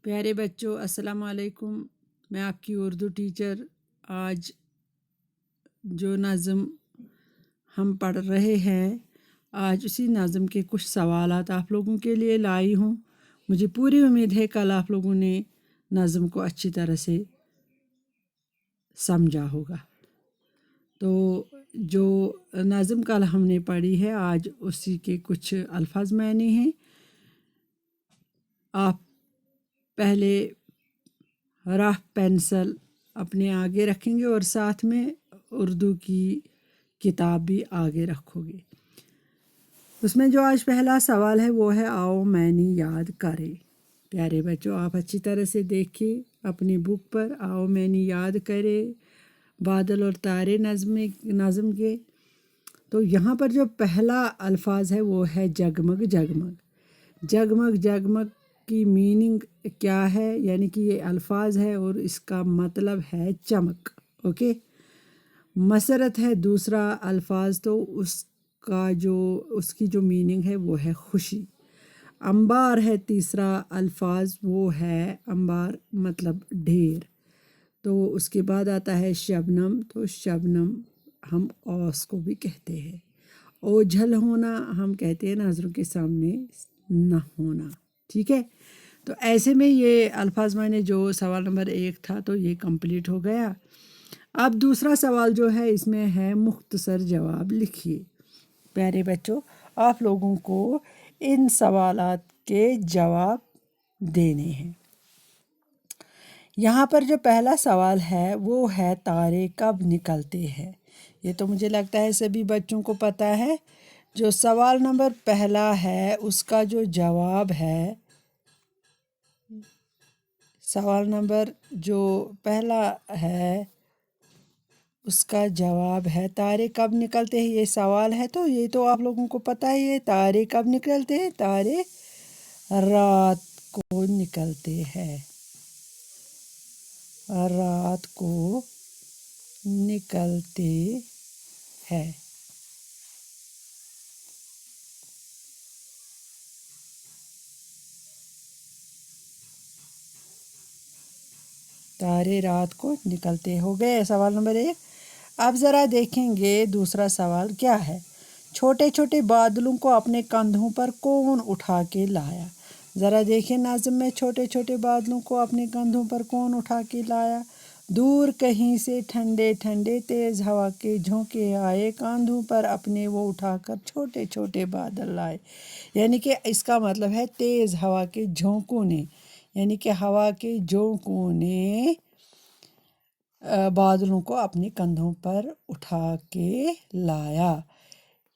پیارے بچوں السلام علیکم، میں آپ کی اردو ٹیچر۔ آج جو نظم ہم پڑھ رہے ہیں، آج اسی نظم کے کچھ سوالات آپ لوگوں کے لیے لائی ہوں۔ مجھے پوری امید ہے کل آپ لوگوں نے نظم کو اچھی طرح سے سمجھا ہوگا۔ تو جو نظم کل ہم نے پڑھی ہے، آج اسی کے کچھ الفاظ معنی ہیں۔ آپ پہلے رف پینسل اپنے آگے رکھیں گے اور ساتھ میں اردو کی کتاب بھی آگے رکھو گے۔ اس میں جو آج پہلا سوال ہے وہ ہے آؤ معنی یاد کرے۔ پیارے بچوں، آپ اچھی طرح سے دیکھیں اپنی بک پر، آؤ معنی یاد کرے بادل اور تارے نظم کے۔ تو یہاں پر جو پہلا الفاظ ہے وہ ہے جگمگ جگمگ۔ جگمگ جگمگ کی میننگ کیا ہے؟ یعنی کہ یہ الفاظ ہے اور اس کا مطلب ہے چمک۔ اوکے، مسرت ہے دوسرا الفاظ، تو اس کی جو میننگ ہے وہ ہے خوشی۔ انبار ہے تیسرا الفاظ، وہ ہے انبار مطلب ڈھیر۔ تو اس کے بعد آتا ہے شبنم، تو شبنم ہم اوس کو بھی کہتے ہیں۔ اوجھل ہونا ہم کہتے ہیں نظروں کے سامنے نہ ہونا۔ ٹھیک ہے، تو ایسے میں یہ الفاظ میں نے جو سوال نمبر 1 تھا تو یہ کمپلیٹ ہو گیا۔ اب دوسرا سوال جو ہے اس میں ہے مختصر جواب لکھیے۔ پیارے بچوں، آپ لوگوں کو ان سوالات کے جواب دینے ہیں۔ یہاں پر جو پہلا سوال ہے وہ ہے تارے کب نکلتے ہیں؟ یہ تو مجھے لگتا ہے سبھی بچوں کو پتہ ہے۔ جو سوال نمبر پہلا ہے اس کا جو جواب ہے، سوال نمبر جو پہلا ہے اس کا جواب ہے تارے کب نکلتے ہیں۔ یہ سوال ہے تو یہ تو آپ لوگوں کو پتہ ہی ہے، تارے کب نکلتے ہیں؟ تارے رات کو نکلتے ہیں، رات کو نکلتے ہیں۔ تارے رات کو نکلتے ہو گئے سوال نمبر 1۔ اب ذرا دیکھیں گے دوسرا سوال کیا ہے۔ چھوٹے چھوٹے بادلوں کو اپنے کندھوں پر کون اٹھا کے لایا؟ ذرا دیکھیں نظم میں، چھوٹے چھوٹے بادلوں کو اپنے کندھوں پر کون اٹھا کے لایا؟ دور کہیں سے ٹھنڈے ٹھنڈے تیز ہوا کے جھونکے آئے، کاندھوں پر اپنے وہ اٹھا کر چھوٹے چھوٹے بادل لائے۔ یعنی کہ اس کا مطلب ہے تیز ہوا کے جھونکوں نے، یعنی کہ ہوا کے جھونکوں نے بادلوں کو اپنے کندھوں پر اٹھا کے لایا۔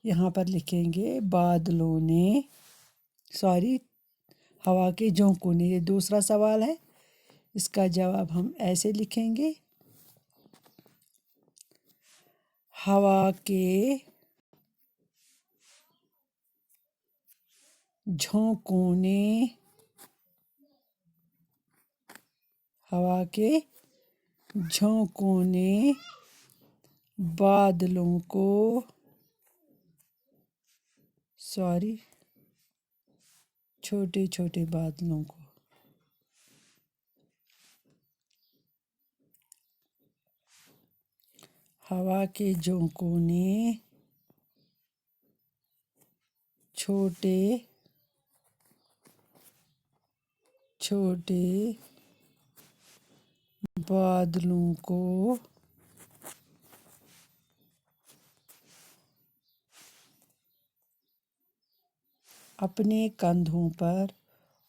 یہاں پر لکھیں گے بادلوں نے، ہوا کے جھونکوں نے۔ یہ دوسرا سوال ہے، اس کا جواب ہم ایسے لکھیں گے، ہوا کے جھونکوں نے، ہوا کے جھونکوں نے بادلوں کو چھوٹے چھوٹے بادلوں کو ہوا کے جھونکوں نے چھوٹے چھوٹے بادلوں کو اپنے کندھوں پر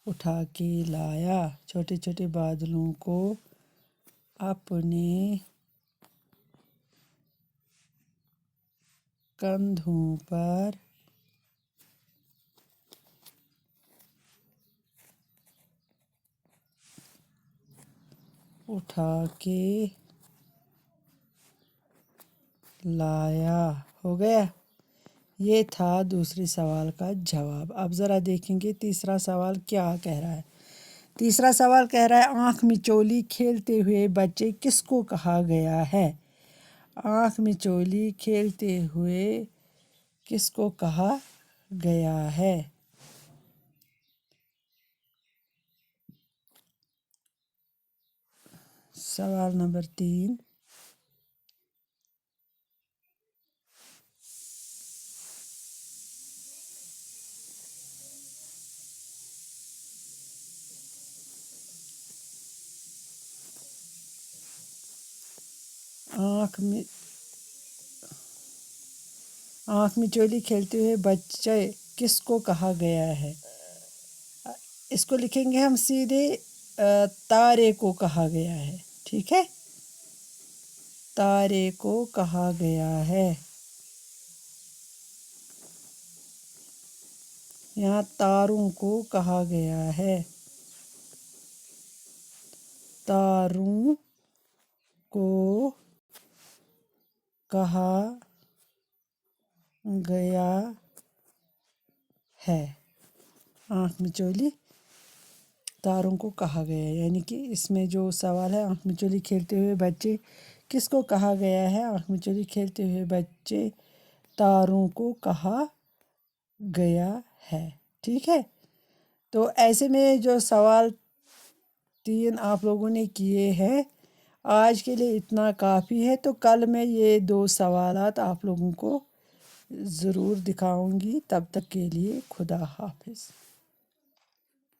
اٹھا کے لایا۔ چھوٹے چھوٹے بادلوں کو اپنے کندھوں پر اٹھا کے لایا۔ ہو گیا، یہ تھا دوسرے سوال کا جواب۔ اب ذرا دیکھیں گے تیسرا سوال کیا کہہ رہا ہے۔ تیسرا سوال کہہ رہا ہے آنکھ مچولی کھیلتے ہوئے بچے کس کو کہا گیا ہے؟ آنکھ مچولی کھیلتے ہوئے کس کو کہا گیا ہے؟ سوال نمبر 3، آنکھ مچولی کھیلتے ہوئے بچے کس کو کہا گیا ہے؟ اس کو لکھیں گے ہم سیدھے تارے کو کہا گیا ہے، ٹھیک ہے، تارے کو کہا گیا ہے۔ یہاں تاروں کو کہا گیا ہے، تاروں کو کہا گیا ہے۔ آنکھ مچولی تاروں کو کہا گیا ہے، یعنی کہ اس میں جو سوال ہے آنکھ مچولی کھیلتے ہوئے بچے کس کو کہا گیا ہے؟ آنکھ مچولی کھیلتے ہوئے بچے تاروں کو کہا گیا ہے، ٹھیک ہے۔ تو ایسے میں جو سوال 3 آپ لوگوں نے کیے ہیں، آج کے لیے اتنا کافی ہے۔ تو کل میں یہ 2 سوالات آپ لوگوں کو ضرور دکھاؤں گی۔ تب تک کے لیے خدا حافظ۔